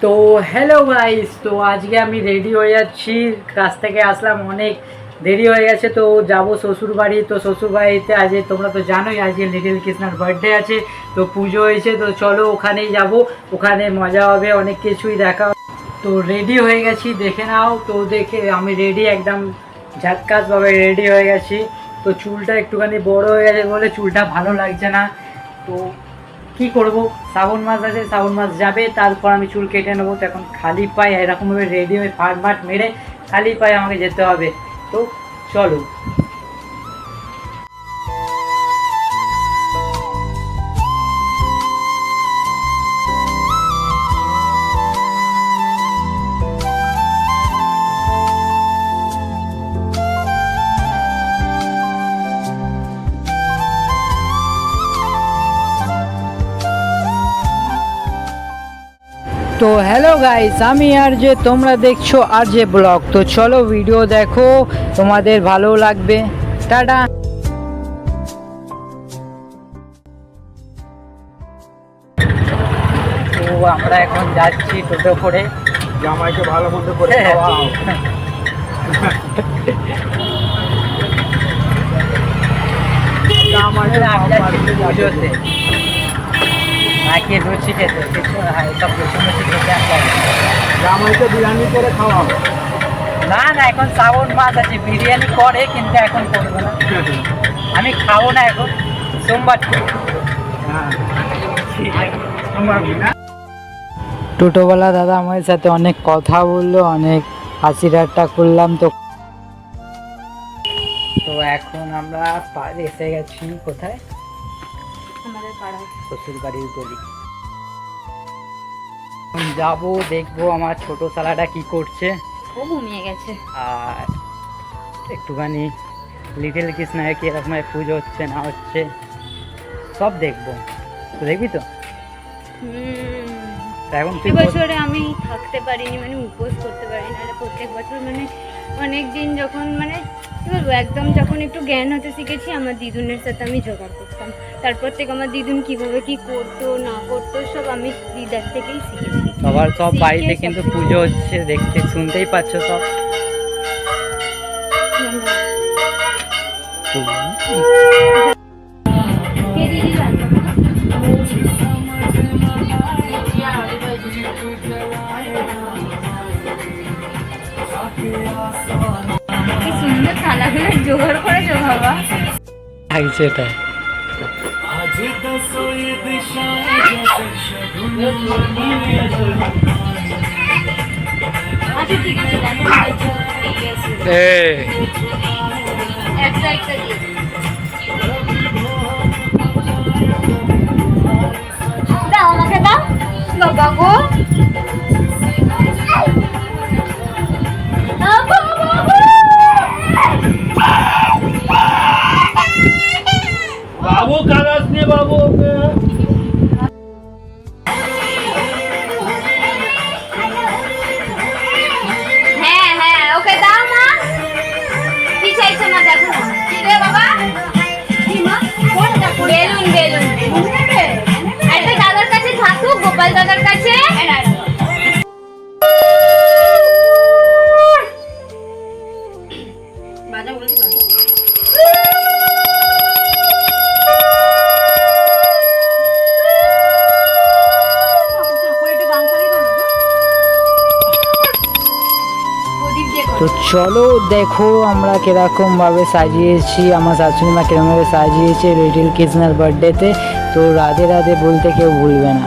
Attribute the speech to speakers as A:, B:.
A: তো hello guys, তো আজকে আমি রেডি হয়ে যাচ্ছি। কাজ থেকে আসলাম, অনেক দেরি হয়ে গেছে। তো যাব শ্বশুর বাড়ি। তো শ্বশুর বাড়িতে আজকে তোমরা তো জানোই আজকে লিটল কৃষ্ণার বার্থডে আছে, তো পুজো হয়েছে। তো চলো ওখানেই যাব, ওখানে মজা হবে, অনেক কিছুই দেখা। তো রেডি হয়ে গেছি, দেখে নাও। তো দেখে আমি রেডি, একদম ঝাক্কাসভাবে রেডি হয়ে গেছি। তো চুলটা একটুখানি বড় হয়ে গেছে বলে চুলটা ভালো লাগছে না। তো কি করব, শ্রাবণ মাস আছে, শ্রাবণ মাস যাবে, তারপর আমি চুল কেটে নেবো। তো এখন খালি পায়ে এরকমভাবে রেডি হয়ে ফাট মেরে খালি পায়ে আমাকে যেতে হবে। তো চলো। তো হ্যালো গাইস, আমি আর যে তোমরা দেখছো আর যে ব্লগ। তো চলো ভিডিও দেখো, তোমাদের ভালো লাগবে। টাটা। তো আমরা এখন যাচ্ছি টোটো করে।
B: জামাইকে ভালো মন্দ করে খাওয়াও। জামাইকে
A: পুজোতে নাকি লুচি খেতে, সব লুচি খেতে আসলাম।
B: জামাইকে বিরিয়ানি করে খাওয়াও।
A: না না, এখন শ্রাবণ মাস আছে, বিরিয়ানি করে কিন্তু এখন করবো না, আমি খাবো না এখন, সোমবার। টোটোওয়ালা দাদা আমার সাথে অনেক কথা বললো, অনেক হাসি ঠাট্টা করলাম। তো এখন আমরা এসে গেছি কোথায়,
C: আমাদের পাড়ায়
A: শ্বশুর বাড়ির গলি। যাবো, দেখবো আমার ছোট শালাটা কি করছে।
C: ও ঘুমিয়ে গেছে।
A: আর একটুখানি লিটল কৃষ্ণায় কি এরকম পুজো হচ্ছে না হচ্ছে সব দেখবো। তো দেখবি তো। এখন তুই
C: বছরে আমি থাকতে পারিনি, মানে উপোস করতে পারি না। প্রত্যেক বছর মানে অনেক দিন যখন মানে কি বলবো, একদম যখন একটু জ্ঞান হতে শিখেছি, আমার দিদুনের সাথে আমি জোগাড় করতাম। তারপর থেকে আমার দিদুন কিভাবে কি করতো না করতো সব আমি দিদার থেকেই শিখেছি।
A: সবার সব বাড়িতে কিন্তু পুজো হচ্ছে, দেখতে শুনতেই পাচ্ছ সব।
C: কি সুন্দর থালাগুলো জোগাড় করেছো বাবা।
A: লাগছে এটা।
C: আচ্ছা ঠিক আছে, একটা একটা দিয়ে দাও, আমাকে দাও বাবা গো।
B: বাবু কাগজ নিয়ে বাবু
C: হ্যাঁ হ্যাঁ, ওকে দাও মা। কি চাইছে না দেখো না। কি রে বাবা? কি মা? কোনটা? Balloon balloon. একটা দাদার কাছে থাকুক, গোপাল দাদার কাছে। বাজা বলছি বাজা।
A: তো চলো দেখো আমরা কিরকম ভাবে সাজিয়েছি, আমার শাশুড়ি মা কিরকম ভাবে সাজিয়েছে লিটল কৃষ্ণার বার্থডেতে। তো রাধে রাধে বলতে কেউ ভুলবে না।